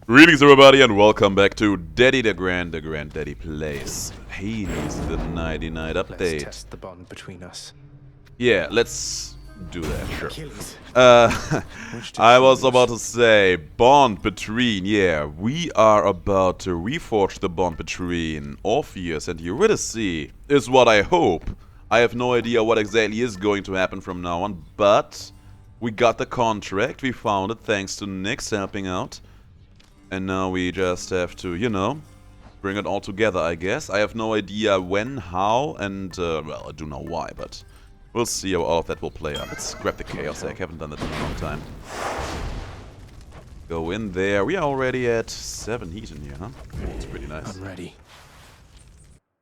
Greetings everybody and welcome back to DeGrand Daddy Plays Hades the Nighty Night update. Let's test the bond between us. Yeah, let's do that, sure. Achilles. I was about to say, bond between, yeah, we are about to reforge the bond between Orpheus and Eurydice, is what I hope. I have no idea what exactly is going to happen from now on, but we got the contract, we found it thanks to Nyx helping out. And now we just have to, you know, bring it all together, I guess. I have no idea when, how, and, well, I do know why, but we'll see how all of that will play out. Let's grab the Chaos Egg. Haven't done that in a long time. Go in there. We are already at 7 heat in here, huh? It's pretty nice. I'm ready.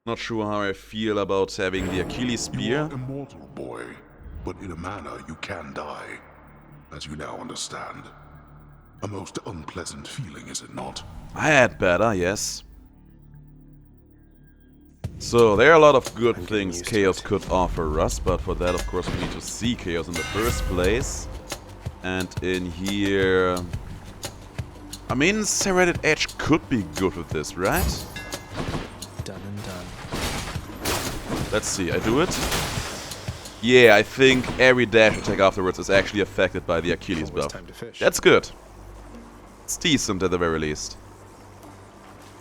Not sure how I feel about having the Achilles Spear. You are immortal, boy, but in a manner you can die, as you now understand. A most unpleasant feeling, is it not? I had better, yes. So, there are a lot of good things Chaos could offer us, but for that, of course, we need to see Chaos in the first place. And in here... I mean, Serrated Edge could be good with this, right? Done and done. Let's see, I do it. Yeah, I think every dash attack afterwards is actually affected by the Achilles buff. Time to fish. That's good. It's decent at the very least.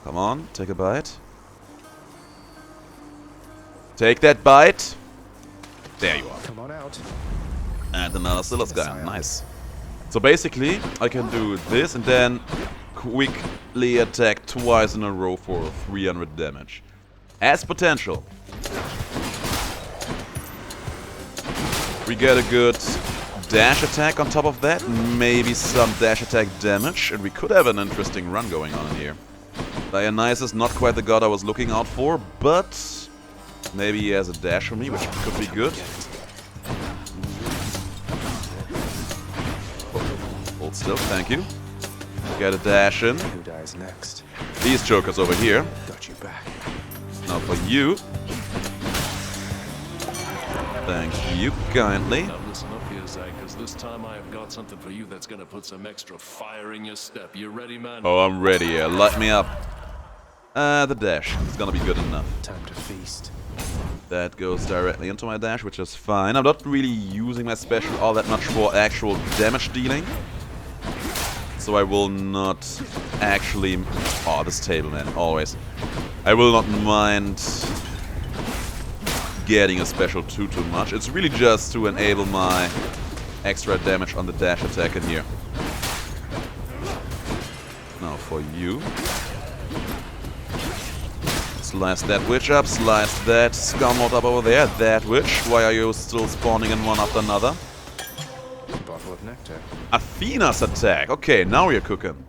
Come on, take a bite. Take that bite. There you are. Come on out. And another Silas-Guy. Nice. So basically, I can do this and then quickly attack twice in a row for 300 damage. Has potential. We get a good dash attack on top of that, maybe some dash attack damage, and we could have an interesting run going on in here. Dionysus, not quite the god I was looking out for, but maybe he has a dash for me, which could be good. Hold still, thank you. Get a dash in. Who dies next? These jokers over here. Got you back. Now for you. Thank you kindly. Now listen up here, Zach, because this time I have got something for you that's gonna put some extra fire in your step. You ready, man? Oh, I'm ready, yeah. Light me up. The dash. It's gonna be good enough. Time to feast. That goes directly into my dash, which is fine. I'm not really using my special all that much for actual damage dealing. So I will not actually... Oh, this table, man. Always. I will not mind getting a special too much. It's really just to enable my extra damage on the dash attack in here. Now for you. Slice that witch up, slice that scumlord up over there. That witch. Why are you still spawning in one after another? Bottle of nectar. Athena's attack. Okay, now we're cooking.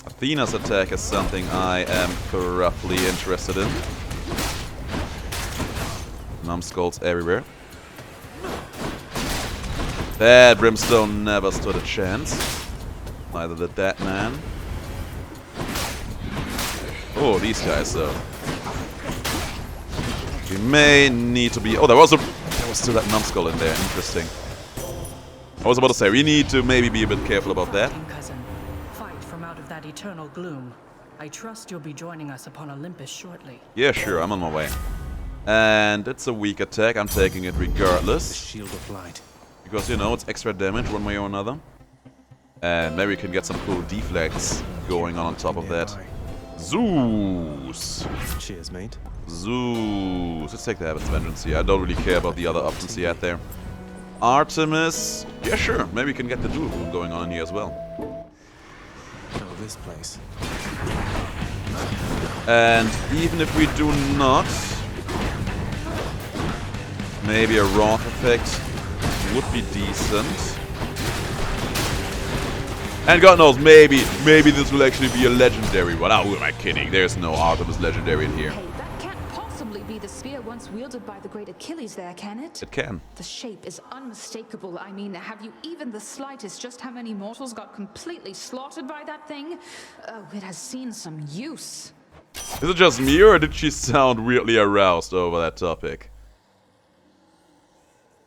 Athena's attack is something I am thoroughly interested in. Numbskulls everywhere. That Brimstone never stood a chance. Neither did that man. Oh, these guys though. We may need to be... Oh, there was still that numbskull in there. Interesting. I was about to say, we need to maybe be a bit careful about that. Cousin, fight from out of that eternal gloom. I trust you'll be joining us upon Olympus shortly. Yeah, sure, I'm on my way. And it's a weak attack, I'm taking it The regardless. shield of light. Because, you know, it's extra damage one way or another. And maybe we can get some cool deflects going on top of that. Zeus! Cheers, mate. Zeus! Let's take the Heaven's Vengeance here. I don't really care about the other options he had there. Artemis... Yeah, sure. Maybe we can get the dual boom going on here as well. Oh, this place. And even if we do not... Maybe a Wrath effect would be decent. And God knows, maybe this will actually be a legendary one. Oh, who am I kidding? There's no Artemis legendary in here. Hey, that can't possibly be the spear once wielded by the great Achilles there, can it? It can. The shape is unmistakable. I mean, have you even the slightest just how many mortals got completely slaughtered by that thing? Oh, it has seen some use. Is it just me, or did she sound weirdly aroused over that topic?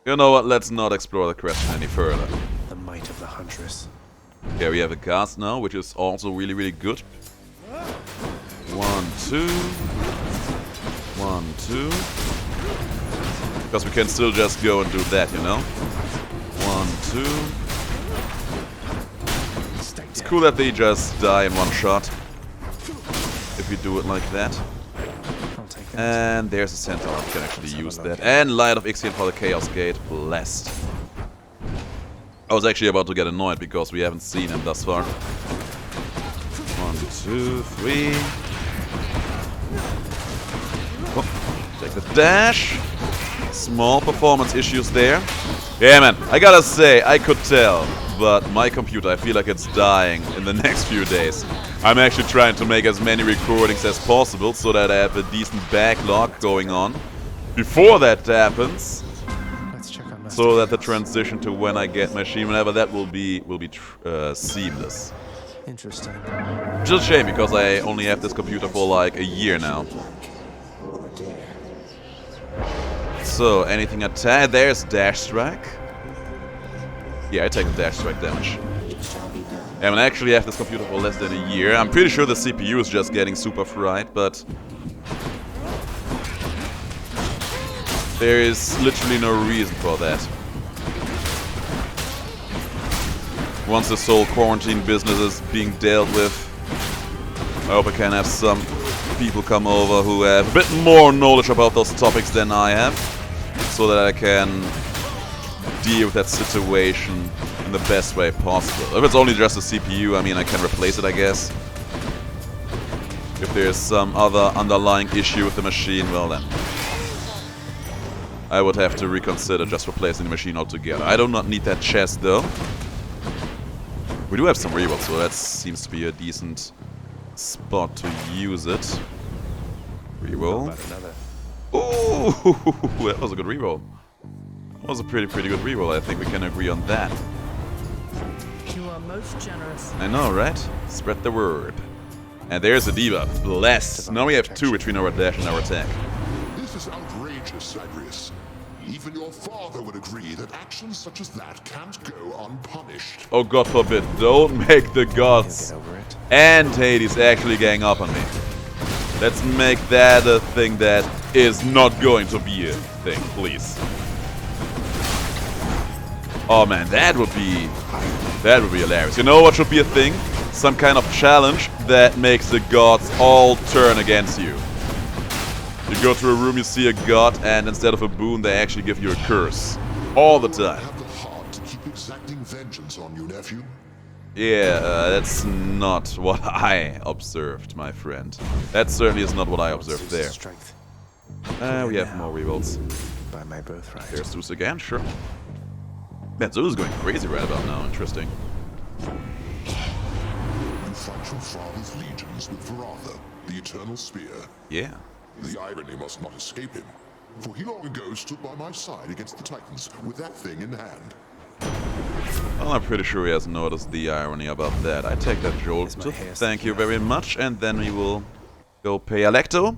You know what, let's not explore the question any further. The might of the huntress. Okay, we have a cast now, which is also really, really good. 1, 2. 1, 2. Because we can still just go and do that, you know? 1, 2. It's cool that they just die in one shot. If we do it like that. And there's a centaur. We can actually use that. And Light of Ixion for the Chaos Gate. Blessed. I was actually about to get annoyed because we haven't seen him thus far. 1, 2, 3. Oh, take the dash. Small performance issues there. Yeah, man, I gotta say, I could tell. But my computer, I feel like it's dying in the next few days. I'm actually trying to make as many recordings as possible so that I have a decent backlog going on before that happens. So that the transition to when I get my machine, whenever that will be seamless. Interesting. Just a shame because I only have this computer for like a year now. So anything attack? There's dash strike. Yeah, I take the dash strike damage. I mean, I actually have this computer for less than a year. I'm pretty sure the CPU is just getting super fried, but there is literally no reason for that. Once this whole quarantine business is being dealt with, I hope I can have some people come over who have a bit more knowledge about those topics than I have, so that I can deal with that situation in the best way possible. If it's only just a CPU, I mean, I can replace it, I guess. If there's some other underlying issue with the machine, well then, I would have to reconsider just replacing the machine altogether. I do not need that chest, though. We do have some rerolls, so that seems to be a decent spot to use it. Reroll. Ooh, that was a good reroll. That was a pretty good reroll. I think we can agree on that. You are most generous. I know, right? Spread the word. And there's a debuff. Bless. Now we have 2 between our dash and our attack. This is outrageous, Zagreus. Even your father would agree that actions such as that can't go unpunished. Oh, God forbid. Don't make the gods and Hades actually gang up on me. Let's make that a thing that is not going to be a thing, please. Oh man, that would be hilarious. You know what should be a thing? Some kind of challenge that makes the gods all turn against you. You go to a room, you see a god, and instead of a boon, they actually give you a curse. All the time. I have the heart to keep exacting vengeance on you, nephew. Yeah, that's not what I observed, my friend. That certainly is not what I observed there. We have more rerolls. By my birthright. There's Zeus again, sure. Man, Zeus is going crazy right about now. Interesting. You fight your father's legions with Varatha, the Eternal Spear. Yeah. The irony must not escape him, for he long ago stood by my side against the Titans with that thing in hand. Well, I'm pretty sure he hasn't noticed the irony about that. I take that, Joel. So thank you very much, and then we will go pay Alecto.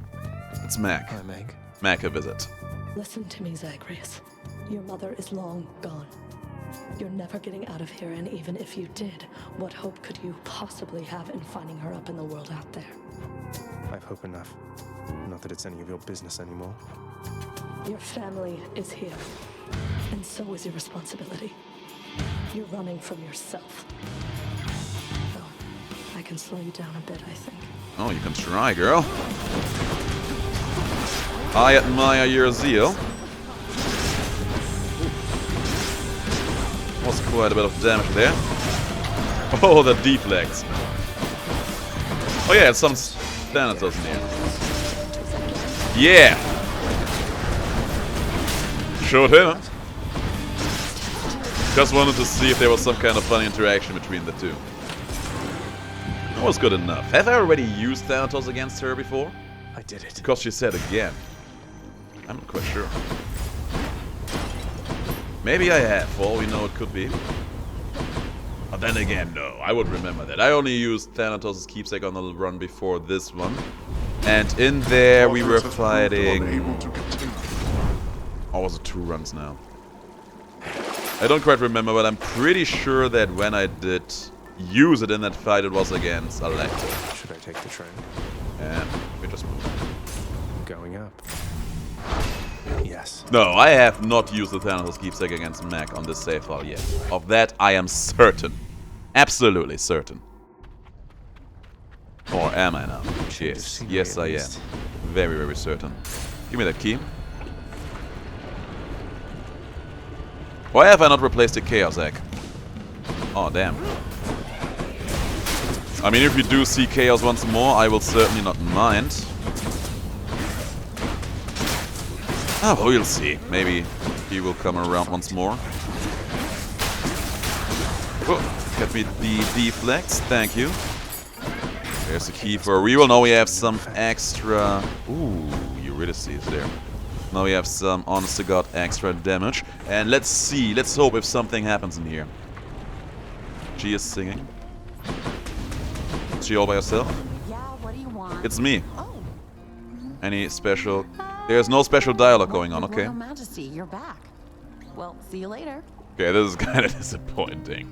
It's Mac. Hi, Meg. Mac a visit. Listen to me, Zagreus. Your mother is long gone. You're never getting out of here, and even if you did, what hope could you possibly have in finding her up in the world out there? I've hope enough. Not that it's any of your business anymore. Your family is here, and so is your responsibility. You're running from yourself. Oh, I can slow you down a bit, I think. Oh, you can try, girl. I admire your zeal. Was quite a bit of damage there. Oh, the deflects. Oh yeah, it's some Thanatos in here. Yeah! Showed him. Just wanted to see if there was some kind of funny interaction between the two. That was good enough. Have I already used Thanatos against her before? I did it. Because she said again. I'm not quite sure. Maybe I have, for all we know it could be. But then again, no, I would remember that. I only used Thanatos' keepsake on the run before this one. And in there we were fighting... Oh, was it 2 runs now? I don't quite remember, but I'm pretty sure that when I did use it in that fight. It was against Elector. Should I take the train? And we just move. Going up. Yes. No, I have not used the Thanatos keepsake against Mac on this save file yet. Of that, I am certain. Absolutely certain. Or am I now? Yes, yes I am. Very, very certain. Give me that key. Why have I not replaced the Chaos Egg? Oh, damn. I mean, if you do see Chaos once more, I will certainly not mind. Oh, we'll see. Maybe he will come around once more. Oh, get me the deflects. Thank you. There's the key for a reroll. Now we have some extra... Ooh, Eurydice is there. Now we have some, honest to God, extra damage. And let's see. Let's hope if something happens in here. She is singing. Is she all by herself? Yeah, what do you want? It's me. Oh. Any special... There's no special dialogue going on, okay. Royal Majesty, you're back. Well, see you later. Okay, this is kind of disappointing.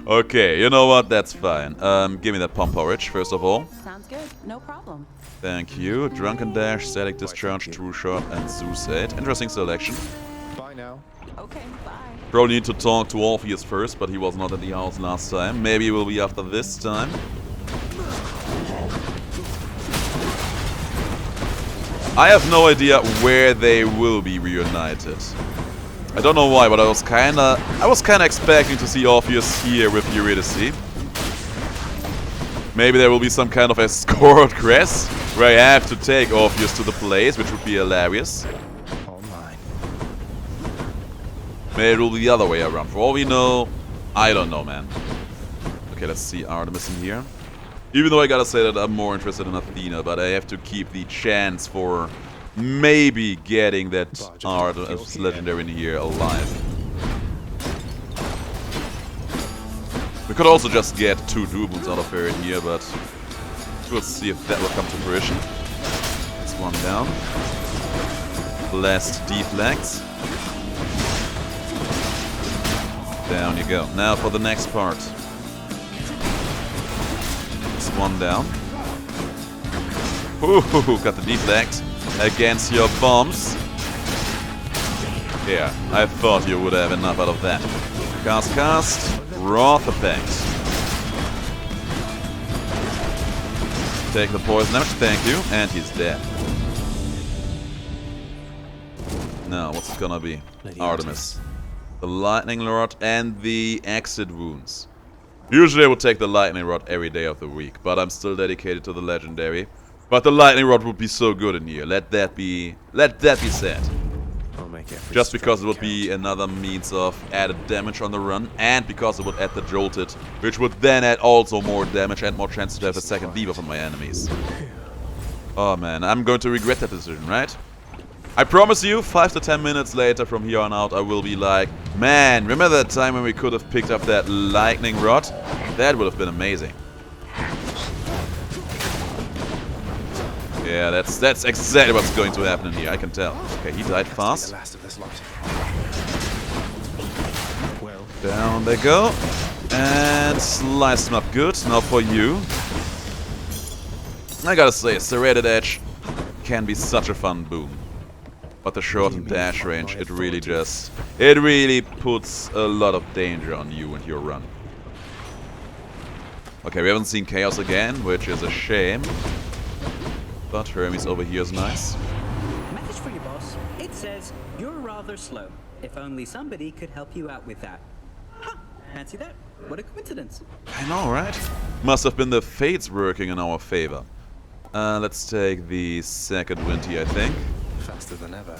Okay, you know what? That's fine. Give me that pump porridge, first of all. Sounds good. No problem. Thank you. Drunken Dash, Static Discharge, True Shot, and Zeus 8. Interesting selection. Bye now. Okay, bye. Probably need to talk to Orpheus first, but he was not at the house last time. Maybe he will be after this time. I have no idea where they will be reunited. I don't know why, but I was kinda expecting to see Orpheus here with Eurydice. Maybe there will be some kind of escort quest where I have to take Orpheus to the place, which would be hilarious. All mine. Maybe it will be the other way around. For all we know, I don't know, man. Okay, let's see Artemis in here. Even though I gotta say that I'm more interested in Athena, but I have to keep the chance for maybe getting that Artemis legendary in here alive. We could also just get 2 Dubuns out of her in here, but we'll see if that will come to fruition. That's one down. Blast deflects. Down you go. Now for the next part. One down. Ooh, got the deflect against your bombs. Yeah, I thought you would have enough out of that. Cast, Wrath effect. Take the poison damage, thank you, and he's dead. Now, what's it gonna be? Lady Artemis. The Lightning Rod and the Exit Wounds. Usually I would take the Lightning Rod every day of the week, but I'm still dedicated to the Legendary. But the Lightning Rod would be so good in here. Let that be said. I'll make it. Just because it would be another means of added damage on the run, and because it would add the Jolted, which would then add also more damage and more chances to have a second debuff on my enemies. Oh man, I'm going to regret that decision, right? I promise you, 5 to 10 minutes later from here on out, I will be like, man, remember that time when we could have picked up that lightning rod? That would have been amazing. Yeah, that's exactly what's going to happen in here, I can tell. Okay, he died fast. Well, down they go. And slice them up good. Now for you. I gotta say, Serrated Edge can be such a fun boom. But the shortened dash range, it really puts a lot of danger on you and your run. Okay, we haven't seen Chaos again, which is a shame. But Hermes over here is nice. Message for you, boss. It says, you're rather slow. If only somebody could help you out with that. Huh, fancy that. What a coincidence. I know, right? Must have been the fates working in our favor. Let's take the second wind here, I think. faster than ever.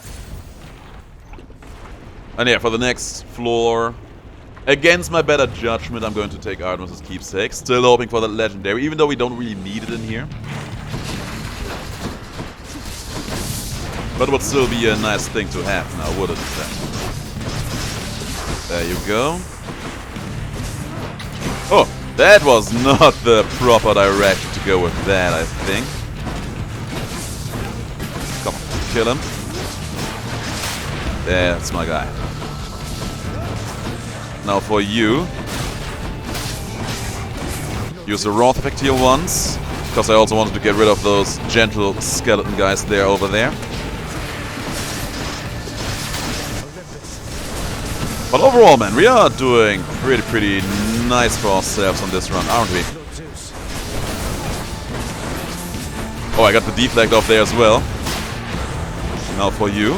And yeah, for the next floor, against my better judgment, I'm going to take Artemis' keepsake. Still hoping for the legendary, even though we don't really need it in here. But it would still be a nice thing to have now, wouldn't it? There you go. Oh, that was not the proper direction to go with that, I think. Come on, kill him. That's my guy. Now for you. Use the Wrath effect here once, because I also wanted to get rid of those gentle skeleton guys there over there. But overall, man, we are doing pretty nice for ourselves on this run, aren't we? Oh, I got the deflect off there as well. Now for you.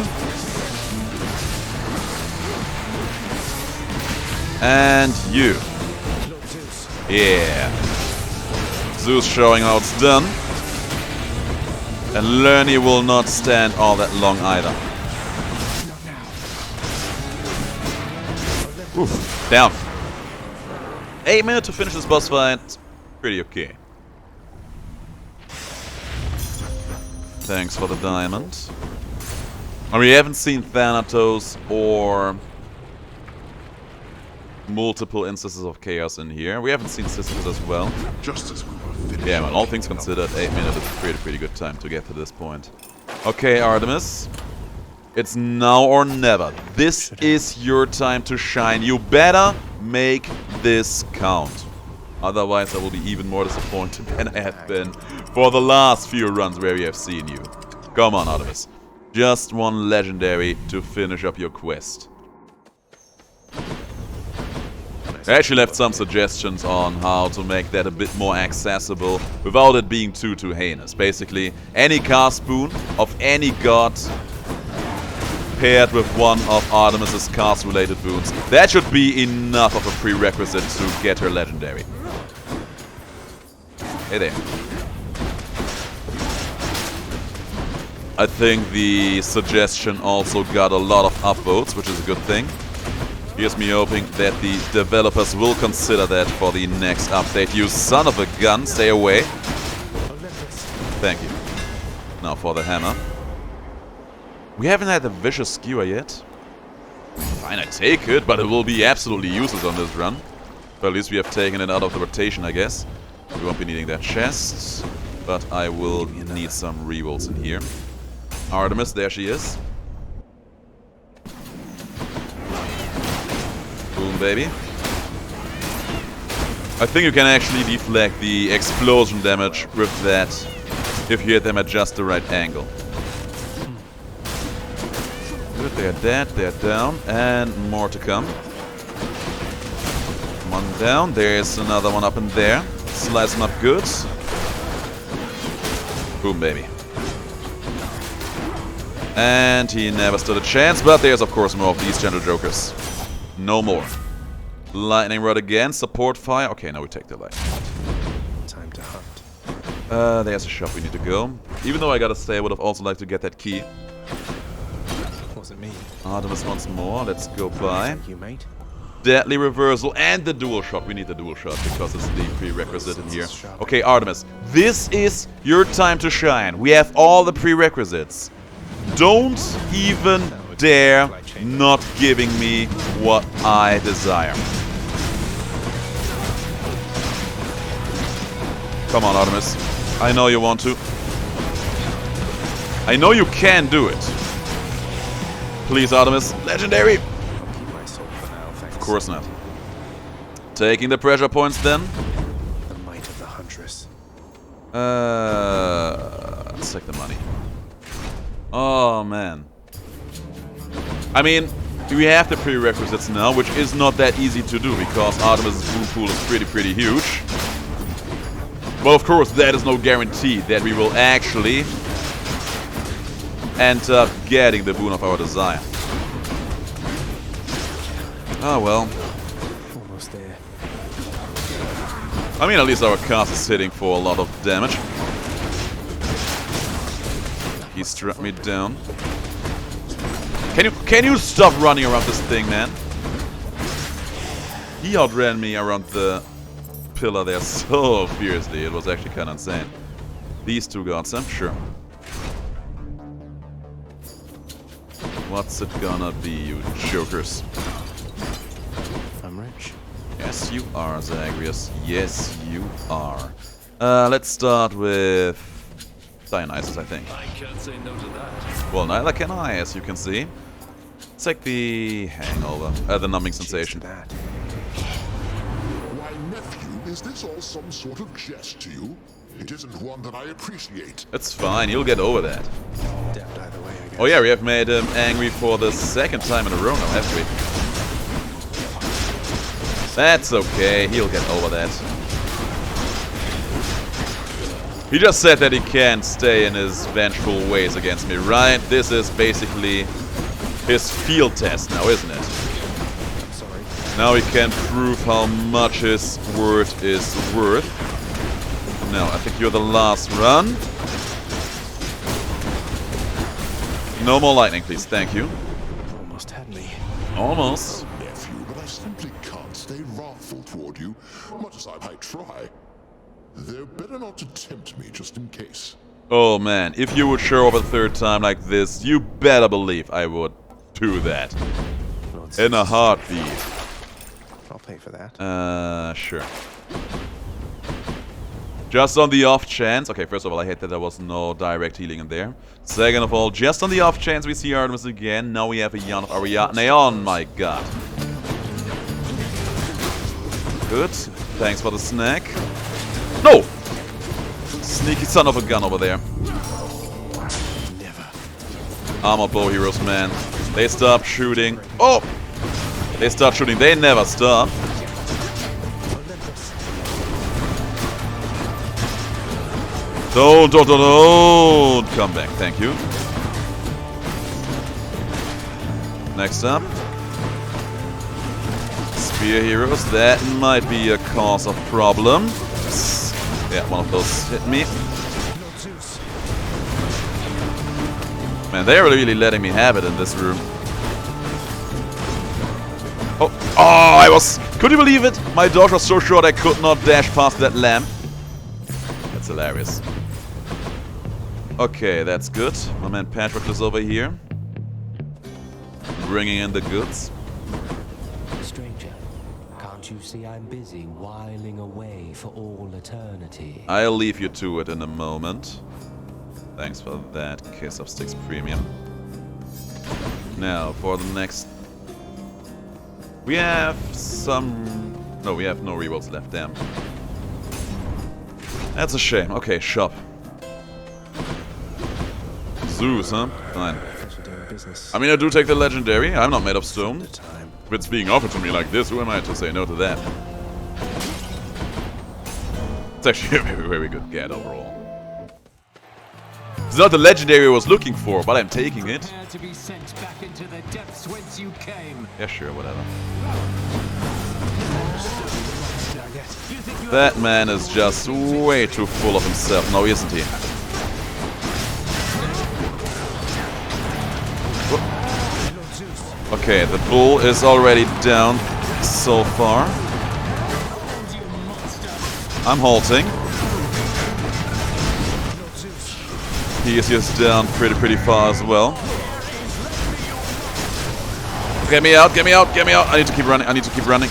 And you. Yeah. Zeus showing how it's done. And Lerny will not stand all that long either. Oof, down. 8 minutes to finish this boss fight. Pretty okay. Thanks for the diamond. And we haven't seen Thanatos or multiple instances of chaos in here. We haven't seen Sisyphus as well. Just as we were finished. Yeah, man, all things considered, 8 minutes is a pretty good time to get to this point. Okay, Artemis. It's now or never. This is your time to shine. You better make this count. Otherwise, I will be even more disappointed than I have been for the last few runs where we have seen you. Come on, Artemis. Just one legendary to finish up your quest. I actually left some suggestions on how to make that a bit more accessible without it being too heinous. Basically, any cast boon of any god paired with one of Artemis's cast-related boons. That should be enough of a prerequisite to get her legendary. Hey there. I think the suggestion also got a lot of upvotes, which is a good thing. Here's me hoping that the developers will consider that for the next update. You son of a gun, stay away. Thank you. Now for the hammer. We haven't had the vicious skewer yet. Fine, I take it, but it will be absolutely useless on this run. But at least we have taken it out of the rotation, I guess. We won't be needing that chest, but I will need some rerolls in here. Artemis, there she is. Boom, baby. I think you can actually deflect the explosion damage with that if you hit them at just the right angle. Good, they're dead, they're down, and more to come. One down, there's another one up in there. Slice them up good. Boom, baby. And he never stood a chance, but there's of course more of these gentle jokers. No more. Lightning rod again, support fire. Okay, now we take the lightning rod. Time to hunt. There's a shop we need to go. Even though I gotta say, I would have also liked to get that key. Wasn't me. Artemis once more, let's go by. Thank you, mate. Deadly reversal and the dual shot. We need the dual shot because it's the prerequisite in here. Okay, Artemis, this is your time to shine. We have all the prerequisites. Don't even dare not giving me what I desire. Come on, Artemis. I know you want to. I know you can do it. Please, Artemis. Legendary! I'll keep my soul for now, thanks. Of course not. Taking the pressure points then. The might of the Huntress. Let's take the money. Oh, man. I mean, we have the prerequisites now, which is not that easy to do because Artemis' boon pool is pretty huge. But of course, that is no guarantee that we will actually end up getting the boon of our desire. Oh well. Almost there. I mean, at least our cast is hitting for a lot of damage. He struck me down. Can you stop running around this thing, man? He outran me around the pillar there so fiercely. It was actually kind of insane. These two gods, I'm sure. What's it gonna be, you jokers? I'm rich. Yes, you are, Zagreus. Yes, you are. Let's start with Dionysus, I think. I can't say no to that. Well, neither can I, as you can see. Let's take the hangover, the numbing sensation. That. My nephew is Is this all some sort of jest to you? It isn't one that I appreciate. It's fine, you'll get over that. Deft either way, I guess. Oh yeah, we have made him angry for the second time in a row now, haven't we? That's okay, he'll get over that. He just said that he can't stay in his vengeful ways against me, right? This is basically his field test now, isn't it? I'm sorry. Now he can prove how much his word is worth. No, I think you're the last run. No more lightning, please. Thank you. Almost had me. Almost. Nephew, but I simply can't stay wrathful toward you, much as I might try. They're better not to tempt me, just in case. Oh man, if you would show up a third time like this, you better believe I would do that. Well, it's In a heartbeat. I'll pay for that. Sure. Just on the off chance. Okay, first of all, I hate that there was no direct healing in there. Second of all, just on the off chance we see Artemis again. Now we have a Yawn of Ariadne. Oh my god. Good. Thanks for the snack. No! Sneaky son of a gun over there. Never. Armor bow heroes, man. They stop shooting. Oh! They start shooting. They never stop. Don't come back. Thank you. Next up. Spear heroes. That might be a cause of problem. Yeah, one of those hit me. Man, they're really letting me have it in this room. Oh, I was... Could you believe it? My dodge was so short I could not dash past that lamp. That's hilarious. Okay, that's good. My man Patrick is over here. Bringing in the goods. Stranger, can't you see I'm busy whiling away for all eternity? I'll leave you to it in a moment. Thanks for that kiss of STYX Premium. Now, for the next... We have some... No, we have no rerolls left, damn. That's a shame. Okay, shop. Zeus, huh? Fine. I mean, I do take the legendary. I'm not made of stone. If it's being offered to me like this, who am I to say no to that? It's actually a very, very good get overall. It's not the legendary I was looking for, but I'm taking it. To be sent back into the depths whence you came. Yeah, sure, whatever. That man is just way too full of himself now, isn't he? Okay, the bull is already down so far. I'm halting. He is just down pretty far as well. Get me out, get me out, get me out. I need to keep running, I need to keep running.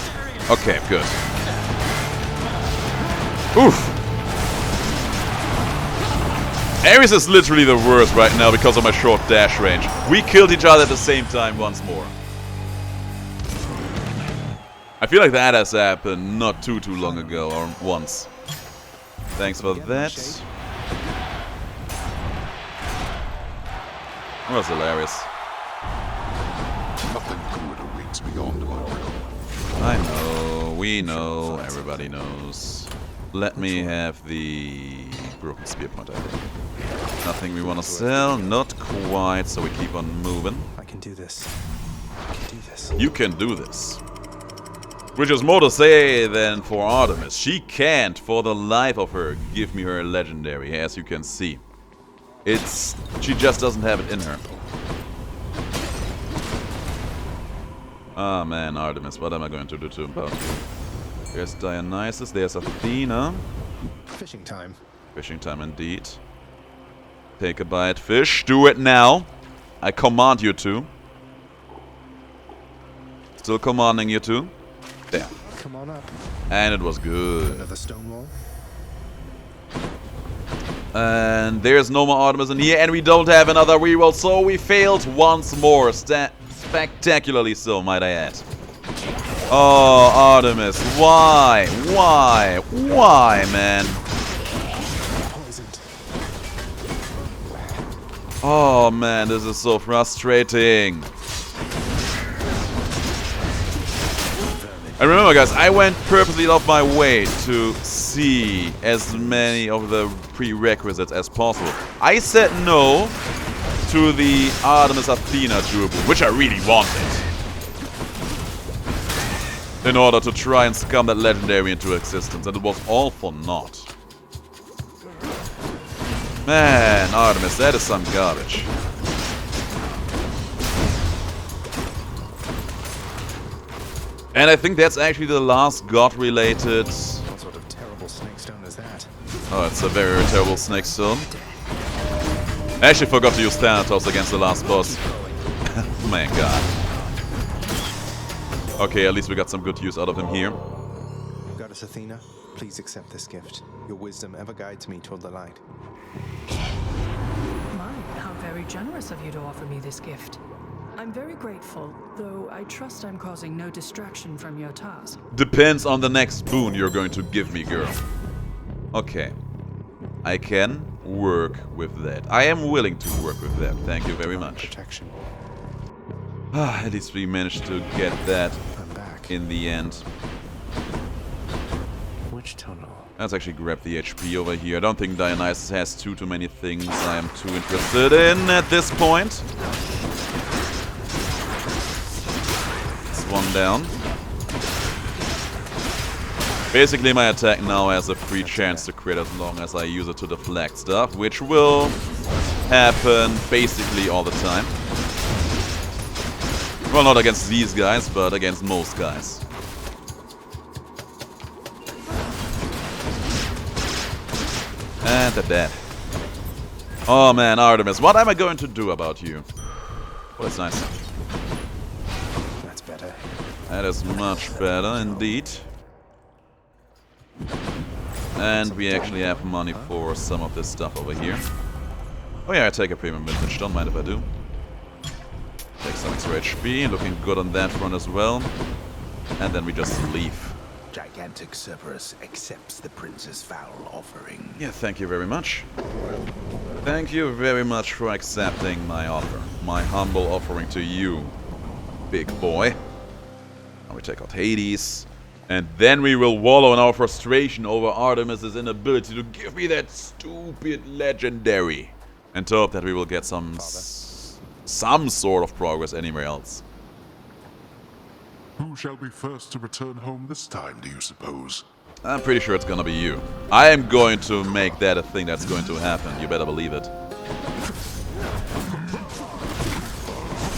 Okay, good. Oof. Ares is literally the worst right now because of my short dash range. We killed each other at the same time once more. I feel like that has happened not too long ago, or once. Thanks for that. That was hilarious. Nothing good awaits beyond my realm. I know, we know, everybody knows. Let me have the broken spear point, I think. Nothing we want to sell, not quite, so we keep on moving. I can do this. I can do this. You can do this. Which is more to say than for Artemis. She can't, for the life of her, give me her legendary, as you can see. She just doesn't have it in her. Ah man, Artemis, what am I going to do about you? There's Dionysus, there's Athena. Fishing time. Fishing time indeed. Take a bite, fish. Do it now. I command you to. Still commanding you to. There. Come on up. And it was good. Another stone wall. And there's no more Artemis in here, and we don't have another reroll, so we failed once more. Spectacularly so, might I add. Oh, Artemis, why? Why? Why, man? Poisoned. Oh, man, this is so frustrating. And remember, guys, I went purposely off my way to see as many of the prerequisites as possible. I said no to the Artemis Athena durable, which I really wanted, in order to try and scum that legendary into existence, and it was all for naught. Man, Artemis, that is some garbage. And I think that's actually the last god-related... What sort of terrible snake stone is that? Oh, it's a very terrible snake stone. I actually forgot to use Thanatos against the last boss. My god. Okay, at least we got some good use out of him here. Goddess Athena, please accept this gift. Your wisdom ever guides me toward the light. My, how very generous of you to offer me this gift. I'm very grateful, though I trust I'm causing no distraction from your task. Depends on the next boon you're going to give me, girl. Okay. I can work with that. I am willing to work with that. Thank you very much. Protection. At least we managed to get that I'm back. in the end. Which tunnel? Let's actually grab the HP over here. I don't think Dionysus has too many things I am too interested in at this point. One down. Basically, my attack now has a free chance to crit as long as I use it to deflect stuff, which will happen basically all the time. Well, not against these guys, but against most guys. And they're dead. Oh man, Artemis, what am I going to do about you? Oh, that's nice. That is much better indeed. And we actually have money for some of this stuff over here. Oh yeah, I take a premium vintage, don't mind if I do. Take some extra HP, looking good on that front as well. And then we just leave. Gigantic Cerberus accepts the prince's foul offering. Yeah, thank you very much. Thank you very much for accepting my offer. My humble offering to you, big boy. Now we take out Hades, and then we will wallow in our frustration over Artemis's inability to give me that stupid legendary, and hope that we will get some sort of progress anywhere else. Who shall be first to return home this time, do you suppose? I'm pretty sure it's gonna be you. I am going to make that a thing that's going to happen. You better believe it.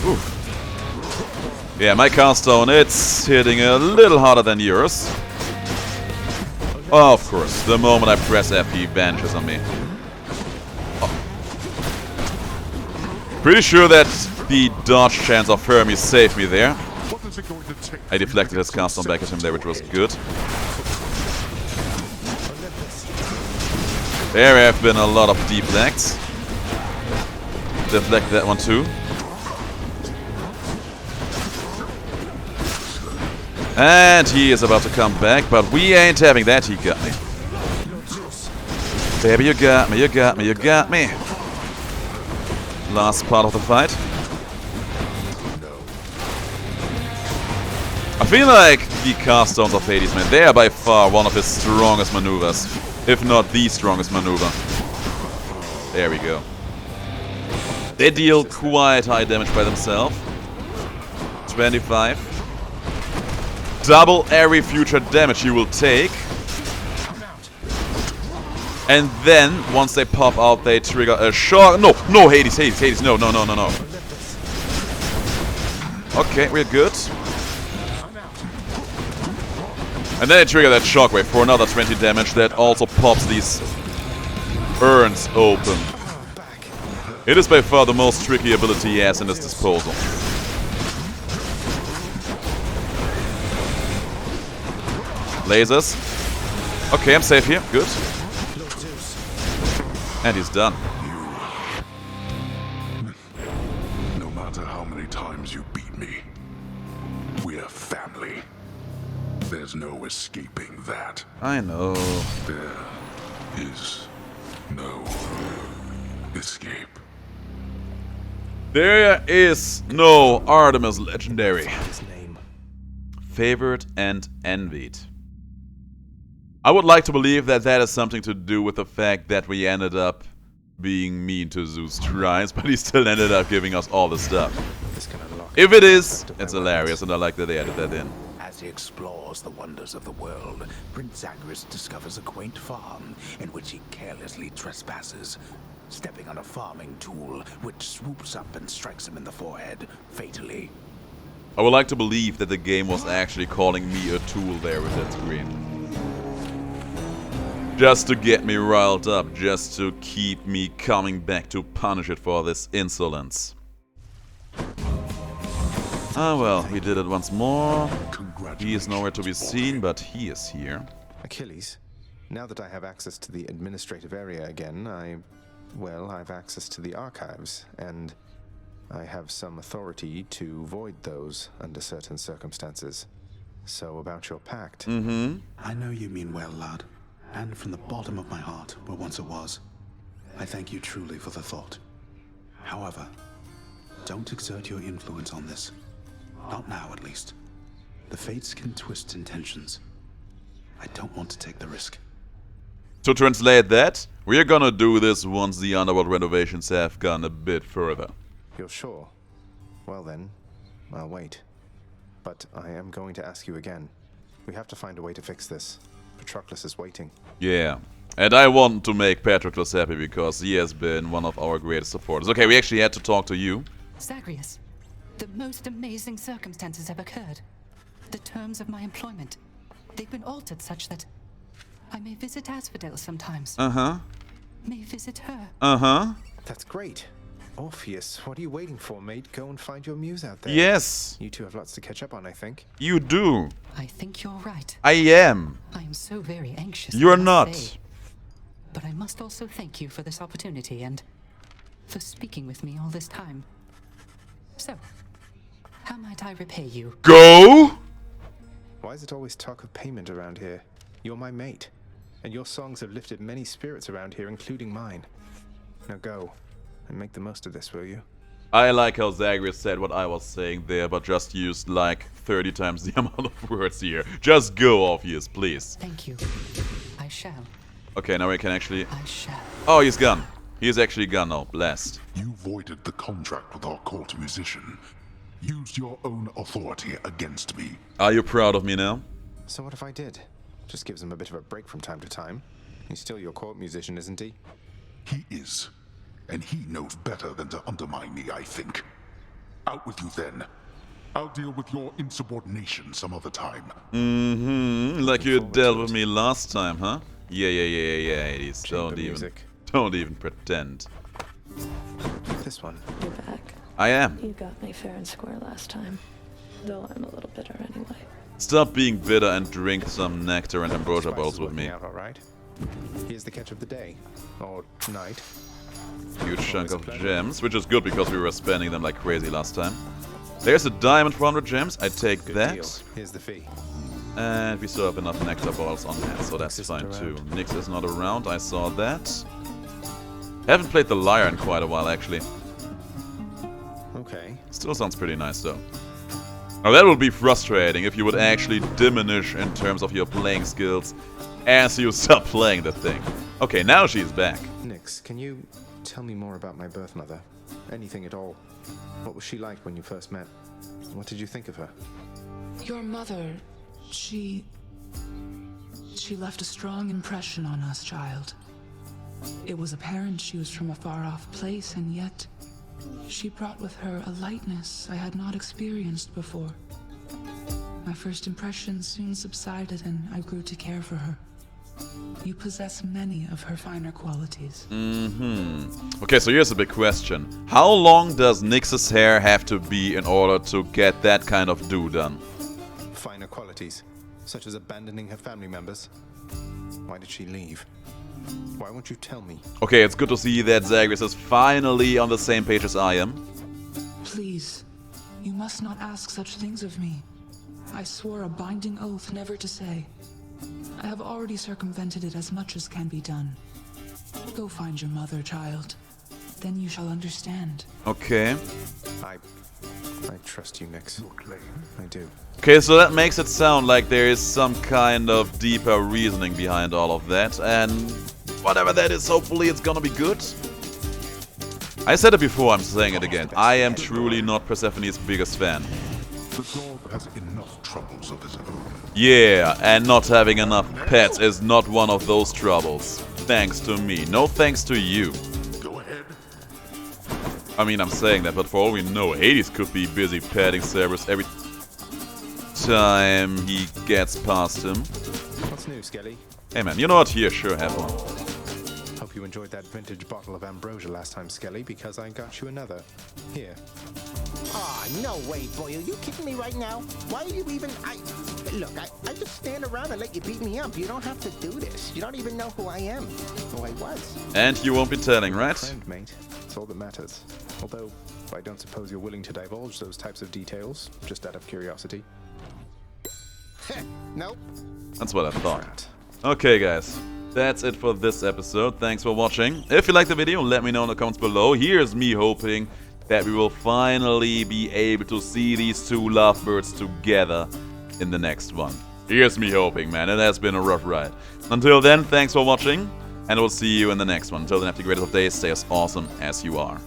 Oof. Yeah, my cast stone, it's hitting a little harder than yours. Oh, of course, the moment I press F, he vanishes on me. Oh. Pretty sure that the dodge chance of Hermes saved me there. I deflected his cast stone back at him there, which was good. There have been a lot of deflects. Deflect that one too. And he is about to come back, but we ain't having that. He got me. Baby, you got me, you got me, you got me. Last part of the fight. I feel like the cast stones of Hades, man, they are by far one of his strongest maneuvers. If not the strongest maneuver. There we go. They deal quite high damage by themselves. 25. Double every future damage you will take. And then, once they pop out, they trigger a shock. No, no, Hades, Hades, Hades, no, no, no, no, no. Okay, we're good. And then they trigger that shockwave for another 20 damage that also pops these urns open. It is by far the most tricky ability he has in his disposal. Lasers. Okay, I'm safe here. Good. And he's done. No matter how many times you beat me, we're family. escaping that. I know. There is no escape. There is no Artemis Legendary. His name. Favored and envied. I would like to believe that that is something to do with the fact that we ended up being mean to Zeus twice, but he still ended up giving us all the stuff. This can unlock If it is, the it's weapons. hilarious, and I like that they added that in. As he explores the wonders of the world, Prince Zagreus discovers a quaint farm in which he carelessly trespasses, stepping on a farming tool which swoops up and strikes him in the forehead, fatally. I would like to believe that the game was actually calling me a tool there with that screen. Just to get me riled up, just to keep me coming back to punish it for this insolence. Ah well, we did it once more. He is nowhere to be seen, but he is here. Achilles, now that I have access to the administrative area again, I've access to the archives, and I have some authority to void those under certain circumstances. So about your pact. I know you mean well, lad. And from the bottom of my heart, where once it was, I thank you truly for the thought. However, don't exert your influence on this. Not now, at least. The fates can twist intentions. I don't want to take the risk. To translate that, we are gonna do this once the underworld renovations have gone a bit further. You're sure? Well then, I'll wait. But I am going to ask you again. We have to find a way to fix this. Patroclus is waiting. Yeah. And I want to make Patroclus happy because he has been one of our greatest supporters. Okay, we actually had to talk to you. Zagreus, the most amazing circumstances have occurred. The terms of my employment, they've been altered such that I may visit ASPHODEL sometimes. May visit her. That's great. Orpheus, what are you waiting for, mate? Go and find your muse out there. Yes. You two have lots to catch up on, I think. You do. I think you're right. I am. I am so very anxious. You're I must not. say. But I must also thank you for this opportunity and for speaking with me all this time. So, how might I repay you? Go! Why is it always talk of payment around here? You're my mate, and your songs have lifted many spirits around here, including mine. Now go, and make the most of this, will you? I like how Zagreus said what I was saying there, but just used like 30 times the amount of words here. Just go, Orpheus, please. Thank you. I shall. Okay, now we can actually... I shall. Oh, he's gone. He's actually gone now. Blessed. You voided the contract with our court musician. Used your own authority against me. Are you proud of me now? So what if I did? Just gives him a bit of a break from time to time. He's still your court musician, isn't he? He is. And he knows better than to undermine me, I think. Out with you then. I'll deal with your insubordination some other time. Like you dealt with me last time, huh? Yeah, Hades. Don't even pretend. This one. You're back. I am. You got me fair and square last time. Though I'm a little bitter anyway. Stop being bitter and drink some nectar and ambrosia balls with me. All right. Here's the catch of the day. Or night. Huge chunk of gems, which is good because we were spending them like crazy last time. There's a diamond for 100 gems. I take that. Deal. Here's the fee. And we still have enough nectar balls on hand, so that's fine too. Nyx is not around. I saw that. Haven't played the lyre in quite a while, actually. Okay. Still sounds pretty nice, though. Now that would be frustrating if you would actually diminish in terms of your playing skills as you stop playing the thing. Okay, now she's back. Nyx, can you tell me more about my birth mother? Anything at all. What was she like when you first met? What did you think of her? Your mother, she left a strong impression on us, child. It was apparent she was from a far-off place, and yet she brought with her a lightness I had not experienced before. My first impression soon subsided, and I grew to care for her. You possess many of her finer qualities. Okay, so here's a big question. How long does Nyx's hair have to be in order to get that kind of do done? Finer qualities, such as abandoning her family members. Why did she leave? Why won't you tell me? Okay, it's good to see that Zagreus is finally on the same page as I am. Please, you must not ask such things of me. I swore a binding oath never to say. I have already circumvented it as much as can be done. Go find your mother, child. Then you shall understand. Okay. I trust you, Nyx. I do. Okay, so that makes it sound like there is some kind of deeper reasoning behind all of that, and whatever that is, hopefully it's gonna be good. I said it before, I'm saying it again. I am truly not Persephone's biggest fan. The dog has enough troubles of his own. Yeah, and not having enough pets is not one of those troubles. Thanks to me. No thanks to you. Go ahead. I mean, I'm saying that, but for all we know, Hades could be busy petting Cerberus every time he gets past him. What's new, Skelly? Hey man, you know what? Here, sure, have one. Hope you enjoyed that vintage bottle of ambrosia last time, Skelly, because I got you another. Here. Aw, no way, boy. Are you kidding me right now? Why are you even... Look, I just stand around and let you beat me up. You don't have to do this. You don't even know who I am. Who I was. And you won't be telling, right? Friend, mate. That's all that matters. Although, I don't suppose you're willing to divulge those types of details, just out of curiosity. Nope. That's what I thought. Okay, guys. That's it for this episode. Thanks for watching. If you liked the video, let me know in the comments below. Here's me hoping that we will finally be able to see these two lovebirds together in the next one. Here's me hoping, man. It has been a rough ride. Until then, thanks for watching, and we'll see you in the next one. Until then, have the greatest of days. Stay as awesome as you are.